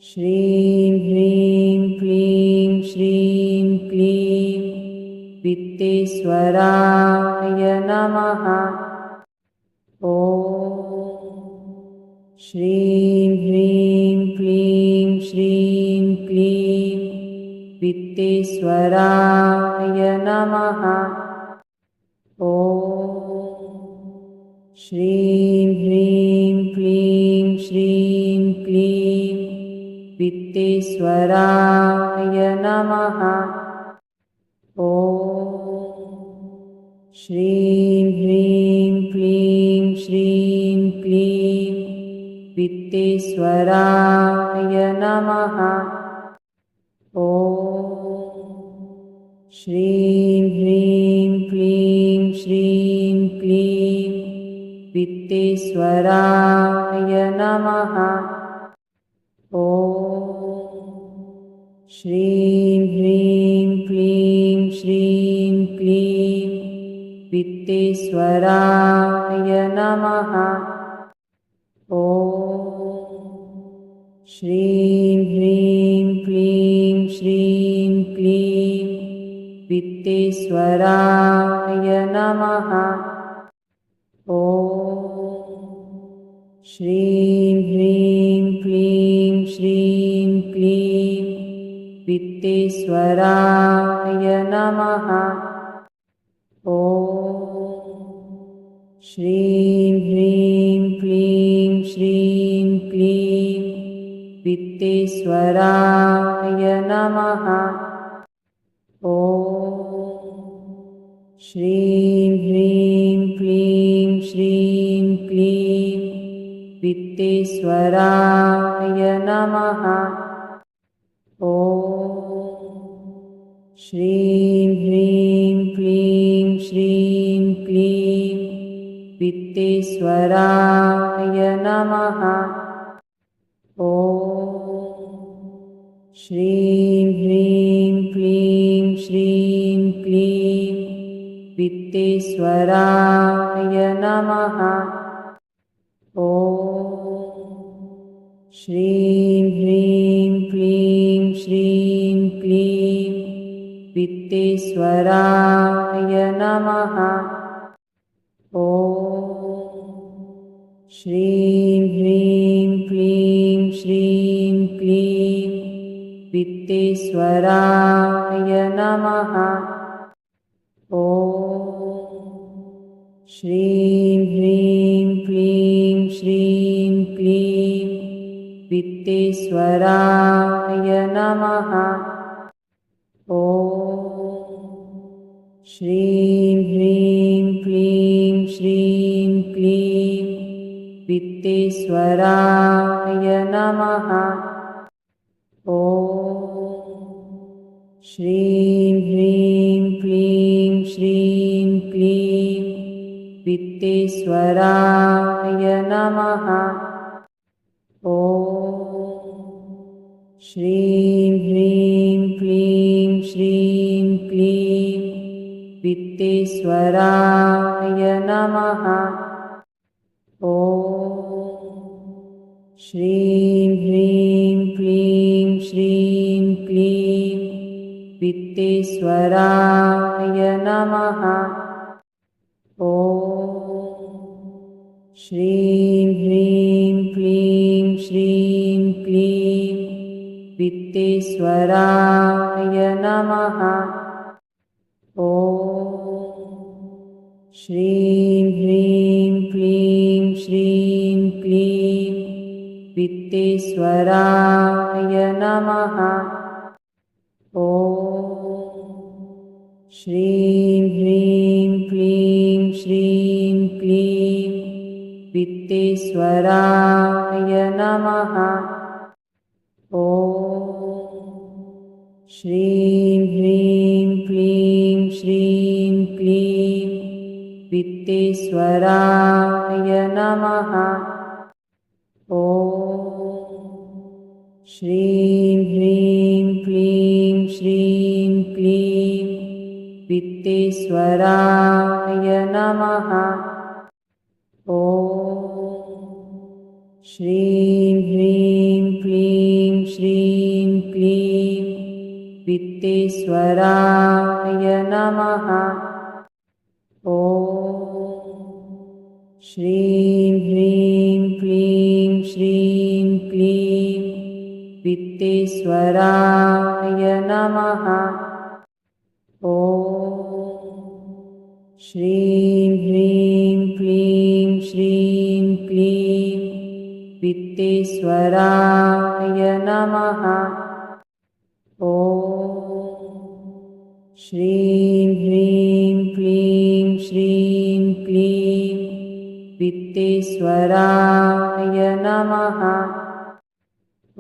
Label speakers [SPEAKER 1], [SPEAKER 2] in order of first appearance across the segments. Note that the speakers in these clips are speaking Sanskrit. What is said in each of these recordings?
[SPEAKER 1] श्रीं ह्रीं क्लीं श्रीं क्लीं वित्तेश्वराय नमः। श्रीं ह्रीं क्लीं श्रीं क्लीं वित्तेश्वराय नमः। श्रीं ह्रीं क्लीं श्रीं क्लीं वित्तेश्वराय नमः। श्रीं ह्रीं क्लीं श्रीं क्लीं वित्तेश्वराय नमः। श्रीं ह्रीं क्लीं श्रीं क्लीं वित्तेश्वराय नमः। श्रीं ह्रीं क्लीं श्रीं क्लीं वित्तेश्वराय नमः। श्रीं ह्रीं क्लीं श्रीं क्लीं वित्तेश्वराय नमः। श्रीं ह्रीं क्लीं श्रीं क्लीं वित्तेश्वराय नमः। श्रीं ह्रीं क्लीं श्रीं क्लीं वित्तेश्वराय नमः। श्रीं ह्रीं क्लीं श्रीं क्लीं वित्तेश्वराय नमः। श्रीं ह्रीं क्लीं श्रीं क्लीं वित्तेश्वराय नमः। श्रीं ह्रीं क्लीं श्रीं क्लीं वित्तेश्वराय नमः। श्रीं ह्रीं क्लीं श्रीं क्लीं वित्तेश्वराय नमः। श्रीं ह्रीं क्लीं श्रीं क्लीं वित्तेश्वराय नमः। श्रीं ह्रीं क्लीं श्रीं क्लीं वित्तेश्वराय नमः। श्रीं ह्रीं क्लीं श्रीं क्लीं वित्तेश्वराय नमः। श्रीं ह्रीं क्लीं श्रीं क्लीं वित्तेश्वराय नमः। श्रीं ह्रीं क्लीं श्रीं क्लीं वित्तेश्वराय नमः। श्रीं ह्रीं क्लीं श्रीं क्लीं वित्तेश्वराय नमः। श्रीं ह्रीं क्लीं श्रीं क्लीं वित्तेश्वराय नमः। श्रीं ह्रीं क्लीं श्रीं क्लीं वित्तेश्वराय नमः। श्रीं ह्रीं क्लीं श्रीं क्लीं वित्तेश्वराय नमः। श्रीं ह्रीं क्लीं श्रीं क्लीं वित्तेश्वराय नमः। श्रीं ह्रीं क्लीं श्रीं क्लीं वित्तेश्वराय नमः। श्रीं ह्रीं क्लीं वित्तेश्वराय नमः। ॐ श्रीं ह्रीं क्लीं श्रीं क्लीं वित्तेश्वराय नमः। ॐ श्रीं ह्रीं क्लीं श्रीं क्लीं वित्तेश्वराय नमः। ॐ श्रीं ह्रीं क्लीं श्रीं क्लीं वित्तेश्वराय नमः। ॐ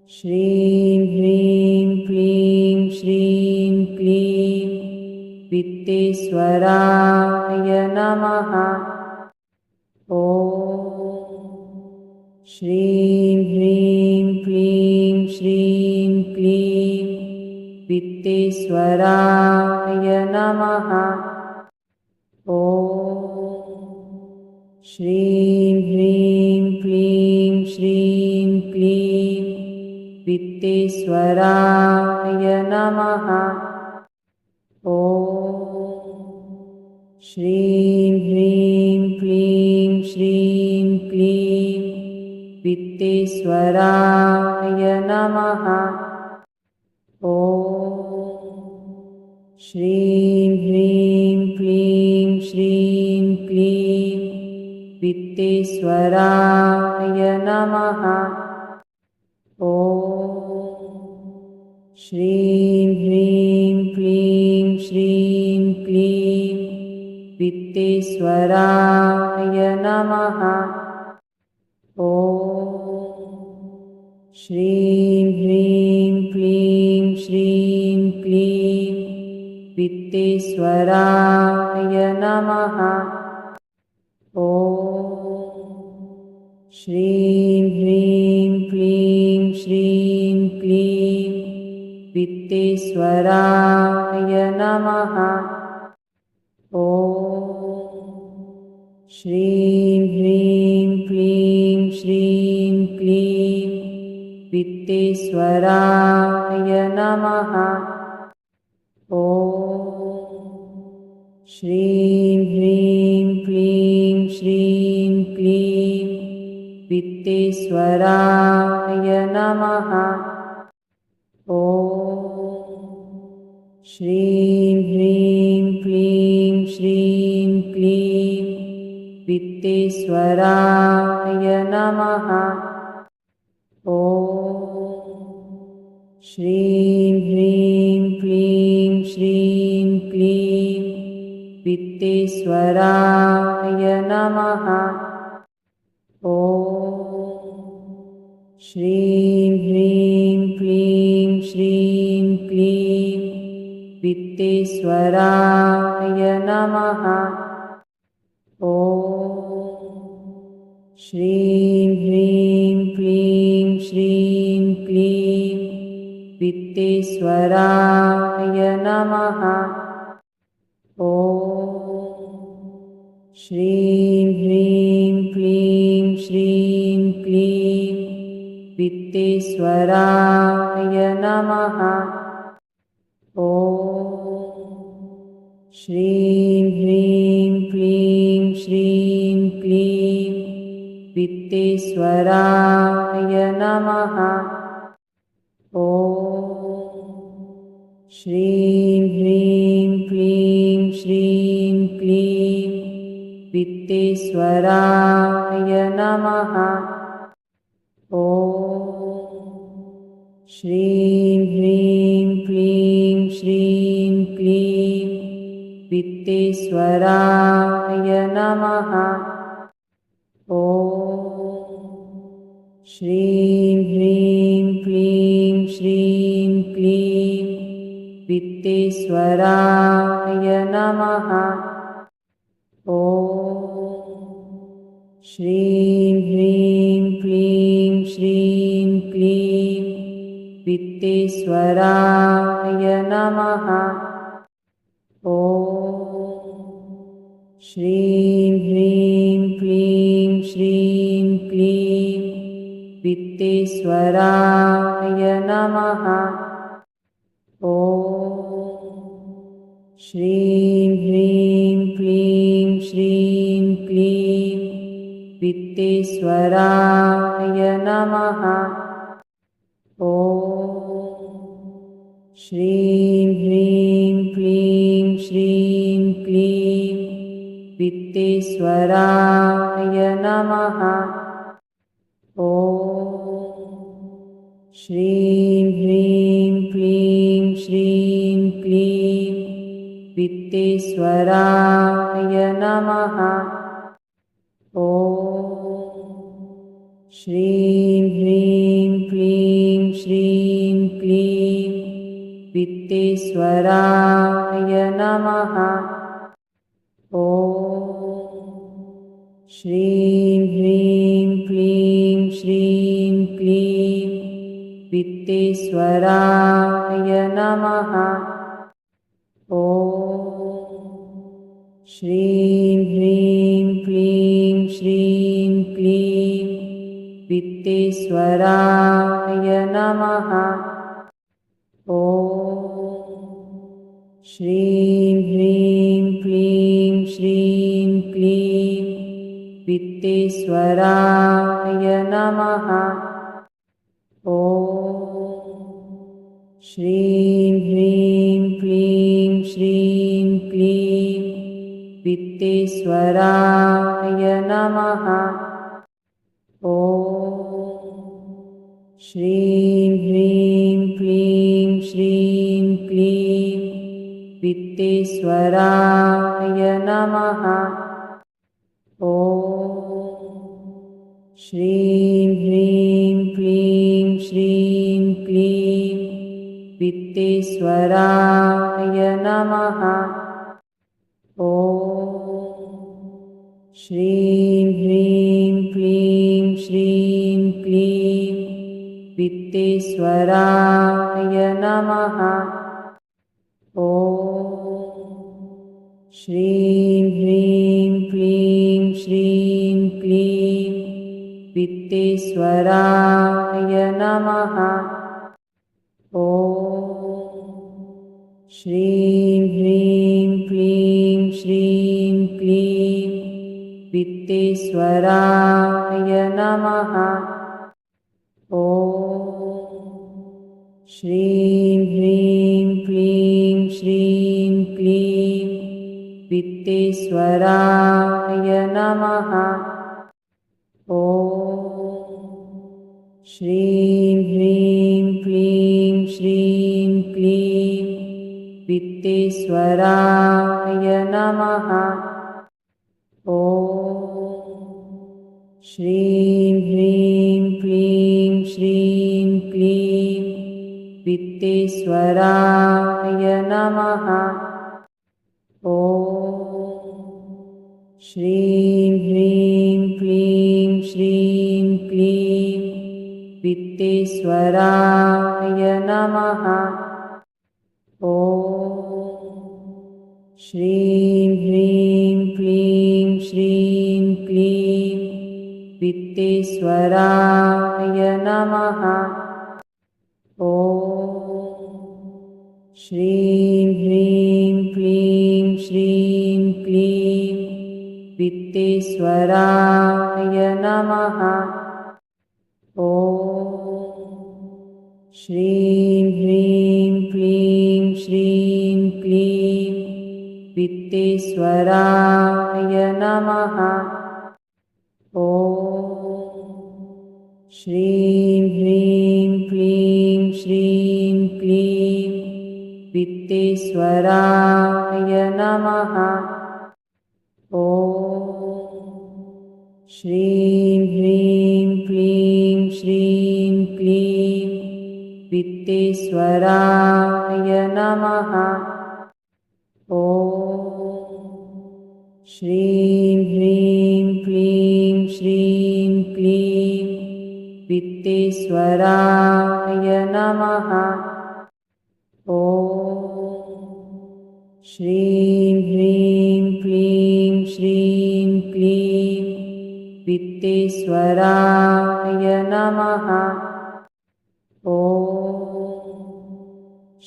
[SPEAKER 1] श्रीं ह्रीं क्लीं श्रीं क्लीं वित्तेश्वराय नमः। ॐ श्रीं ह्रीं क्लीं श्रीं क्लीं वित्तेश्वराय नमः। ॐ श्रीं ह्रीं क्लीं श्रीं क्लीं वित्तेश्वराय नमः। ॐ श्रीं ह्रीं क्लीं श्रीं क्लीं वित्तेश्वराय नमः। ॐ श्रीं ह्रीं क्लीं श्रीं क्लीं वित्तेश्वराय नमः। ॐ श्रीं ह्रीं क्लीं श्रीं क्लीं वित्तेश्वराय नमः। ॐ श्रीं ह्रीं क्लीं श्रीं क्लीं वित्तेश्वराय नमः। ॐ श्रीं ह्रीं क्लीं श्रीं क्लीं वित्तेश्वराय नमः। ॐ श्रीं ह्रीं क्लीं श्रीं क्लीं वित्तेश्वराय नमः। ॐ श्रीं ह्रीं क्लीं श्रीं क्लीं वित्तेश्वराय नमः। ॐ श्रीं ह्रीं क्लीं श्रीं क्लीं वित्तेश्वराय नमः। ॐ श्रीं ह्रीं क्लीं श्रीं क्लीं वित्तेश्वराय नमः। ॐ श्रीं ह्रीं क्लीं श्रीं क्लीं वित्तेश्वराय नमः। ॐ श्रीं ह्रीं क्लीं श्रीं क्लीं वित्तेश्वराय नमः। ॐ श्रीं ह्रीं क्लीं श्रीं क्लीं वित्तेश्वराय नमः। ॐ श्रीं ह्रीं क्लीं श्रीं क्लीं वित्तेश्वराय नमः। ॐ श्रीं ह्रीं क्लीं श्रीं क्लीं वित्तेश्वराय नमः। ॐ श्रीं ह्रीं क्लीं श्रीं क्लीं वित्तेश्वराय नमः। ॐ श्रीं ह्रीं क्लीं श्रीं क्लीं वित्तेश्वराय नमः। ॐ श्रीं ह्रीं क्लीं श्रीं क्लीं वित्तेश्वराय नमः। ॐ श्रीं ह्रीं क्लीं श्रीं क्लीं वित्तेश्वराय नमः। ॐ श्रीं ह्रीं क्लीं श्रीं क्लीं वित्तेश्वराय नमः। ॐ श्रीं ह्रीं क्लीं श्रीं क्लीं वित्तेश्वराय नमः। ॐ श्रीं ह्रीं क्लीं श्रीं क्लीं वित्तेश्वराय नमः। ॐ श्रीं ह्रीं क्लीं श्रीं क्लीं वित्तेश्वराय नमः। ॐ श्रीं ह्रीं क्लीं श्रीं क्लीं वित्तेश्वराय नमः। ॐ श्रीं ह्रीं क्लीं श्रीं क्लीं वित्तेश्वराय नमः। ॐ श्रीं ह्रीं क्लीं श्रीं क्लीं वित्तेश्वराय नमः। ॐ श्रीं ह्रीं क्लीं श्रीं क्लीं वित्तेश्वराय नमः। ॐ श्रीं ह्रीं क्लीं श्रीं क्लीं वित्तेश्वराय नमः। ॐ श्रीं ह्रीं क्लीं श्रीं क्लीं वित्तेश्वराय नमः। ॐ श्रीं ह्रीं क्लीं श्रीं क्लीं वित्तेश्वराय नमः। ॐ श्रीं ह्रीं क्लीं श्रीं क्लीं वित्तेश्वराय नमः। ॐ श्रीं ह्रीं क्लीं श्रीं क्लीं वित्तेश्वराय नमः। ॐ श्रीं ह्रीं क्लीं श्रीं क्लीं वित्तेश्वराय नमः। ॐ श्रीं ह्रीं क्लीं श्रीं क्लीं वित्तेश्वराय नमः। ॐ श्रीं ह्रीं क्लीं श्रीं क्लीं वित्तेश्वराय नमः। ॐ श्रीं ह्रीं क्लीं श्रीं क्लीं वित्तेश्वराय नमः। ॐ श्रीं ह्रीं क्लीं श्रीं क्लीं वित्तेश्वराय नमः। ॐ श्रीं ह्रीं क्लीं श्रीं क्लीं वित्तेश्वराय नमः। ॐ श्रीं ह्रीं क्लीं श्रीं क्लीं वित्तेश्वराय नमः। ॐ श्रीं ह्रीं क्लीं श्रीं क्लीं वित्तेश्वराय नमः। ॐ श्रीं ह्रीं क्लीं श्रीं क्लीं वित्तेश्वराय नमः। ॐ श्रीं ह्रीं क्लीं श्रीं क्लीं वित्तेश्वराय नमः। ॐ श्रीं ह्रीं क्लीं श्रीं क्लीं वित्तेश्वराय नमः। ॐ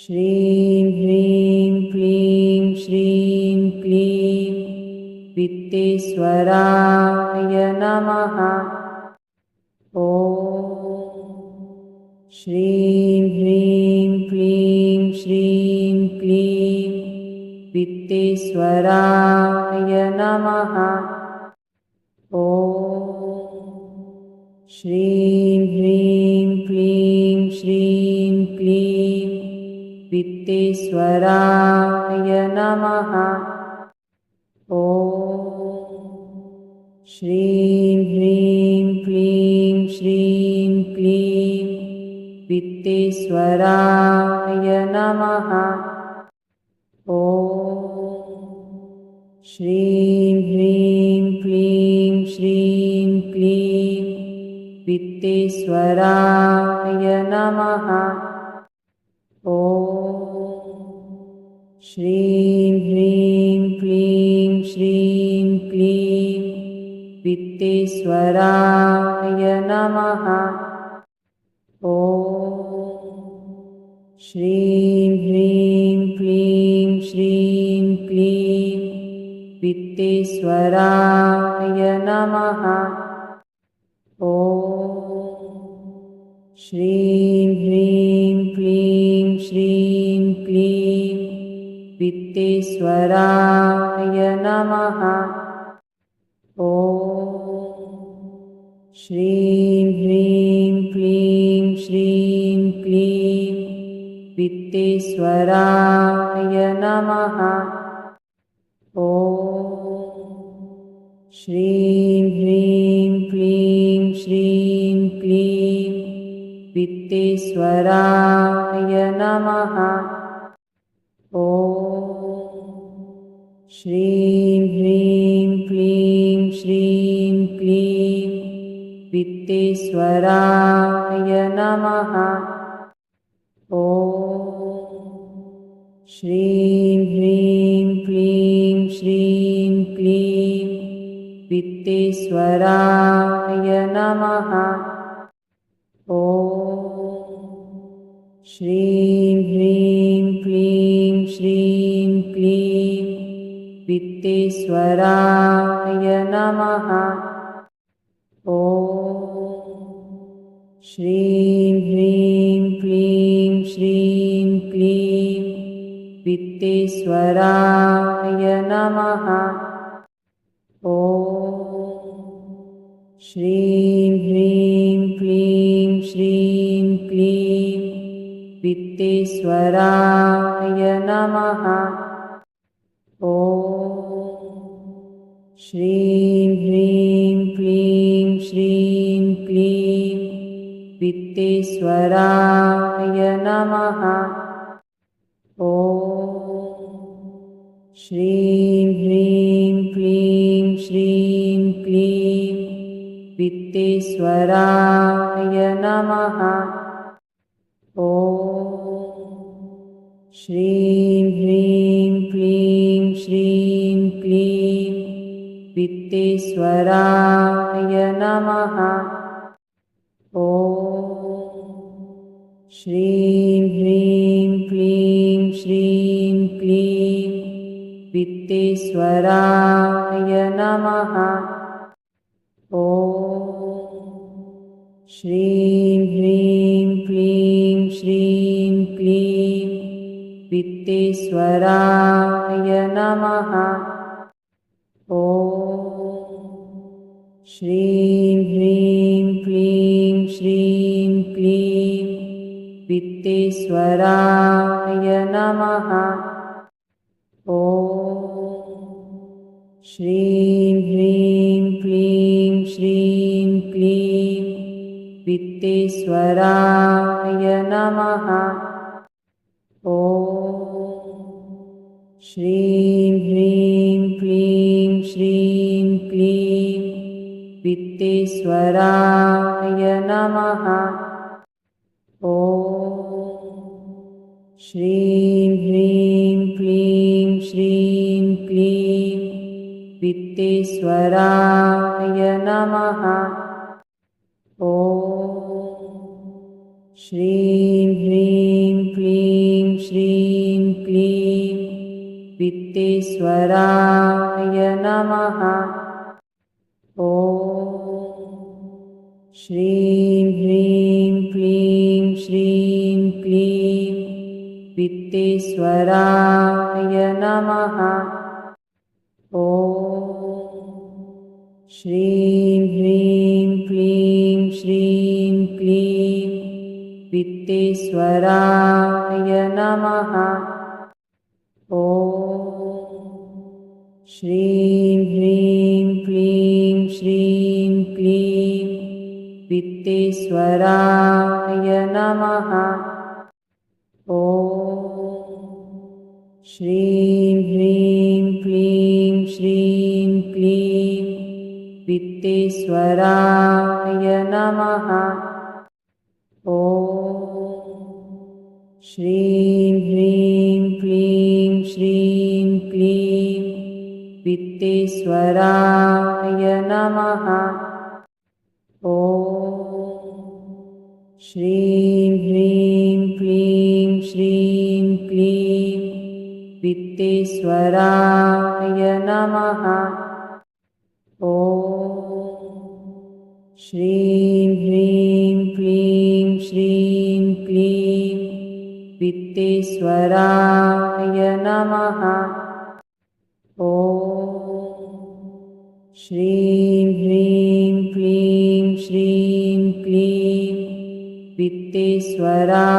[SPEAKER 1] श्रीं ह्रीं क्लीं श्रीं क्लीं वित्तेश्वराय नमः। ॐ श्रीं ह्रीं क्लीं श्रीं क्लीं वित्तेश्वराय नमः। ॐ श्रीं ह्रीं क्लीं श्रीं क्लीं वित्तेश्वराय नमः। ॐ श्रीं ह्रीं क्लीं श्रीं क्लीं वित्तेश्वराय नमः। ॐ श्रीं ह्रीं क्लीं श्रीं क्लीं वित्तेश्वराय नमः। ॐ श्रीं ह्रीं क्लीं श्रीं क्लीं वित्तेश्वराय नमः। ॐ श्रीं ह्रीं क्लीं श्रीं क्लीं वित्तेश्वराय नमः। ॐ श्रीं ह्रीं क्लीं श्रीं क्लीं वित्तेश्वराय नमः। ॐ श्रीं ह्रीं क्लीं श्रीं क्लीं वित्तेश्वराय नमः। ॐ श्रीं ह्रीं क्लीं श्रीं क्लीं वित्तेश्वराय नमः। ॐ श्रीं ह्रीं क्लीं श्रीं क्लीं वित्तेश्वराय नमः। ॐ श्रीं ह्रीं क्लीं श्रीं क्लीं वित्तेश्वराय नमः। ॐ श्रीं ह्रीं क्लीं श्रीं क्लीं वित्तेश्वराय नमः। ॐ श्रीं ह्रीं क्लीं श्रीं क्लीं वित्तेश्वराय नमः। ॐ श्रीं ह्रीं क्लीं श्रीं क्लीं वित्तेश्वराय नमः। ॐ श्रीं ह्रीं क्लीं श्रीं क्लीं वित्तेश्वराय नमः। ॐ श्रीं ह्रीं क्लीं श्रीं क्लीं वित्तेश्वराय नमः। ॐ श्रीं ह्रीं क्लीं श्रीं क्लीं वित्तेश्वराय नमः। ॐ श्रीं ह्रीं क्लीं श्रीं क्लीं वित्तेश्वराय नमः। ॐ श्रीं ह्रीं क्लीं श्रीं क्लीं वित्तेश्वराय नमः। ॐ श्रीं ह्रीं क्लीं श्रीं क्लीं वित्तेश्वराय नमः। ॐ श्रीं ह्रीं क्लीं श्रीं क्लीं वित्तेश्वराय नमः। ॐ श्रीं ह्रीं क्लीं श्रीं क्लीं वित्तेश्वराय नमः। ॐ श्रीं ह्रीं क्लीं श्रीं क्लीं वित्तेश्वराय नमः। ॐ श्रीं ह्रीं क्लीं श्रीं क्लीं वित्तेश्वराय नमः। ॐ श्रीं ह्रीं क्लीं श्रीं क्लीं वित्तेश्वराय नमः। ॐ श्रीं ह्रीं क्लीं श्रीं क्लीं वित्तेश्वराय नमः। ॐ श्रीं ह्रीं क्लीं श्रीं क्लीं वित्तेश्वराय नमः। ॐ श्रीं ह्रीं क्लीं श्रीं क्लीं वित्तेश्वराय नमः। ॐ श्रीं ह्रीं क्लीं श्रीं क्लीं वित्तेश्वराय नमः। ॐ श्रीं ह्रीं क्लीं श्रीं क्लीं वित्तेश्वराय नमः। ॐ श्रीं ह्रीं क्लीं श्रीं क्लीं वित्तेश्वराय नमः। ॐ श्रीं ह्रीं क्लीं श्रीं क्लीं वित्तेश्वराय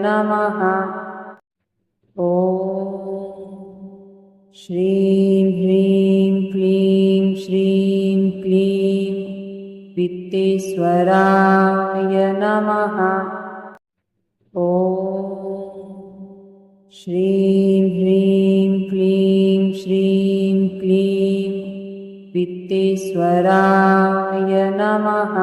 [SPEAKER 1] नमः। ॐ श्रीं ह्रीं क्लीं श्रीं क्लीं वित्तेश्वराय नमः। ॐ श्रीं ह्रीं क्लीं श्रीं क्लीं वित्तेश्वराय नमः।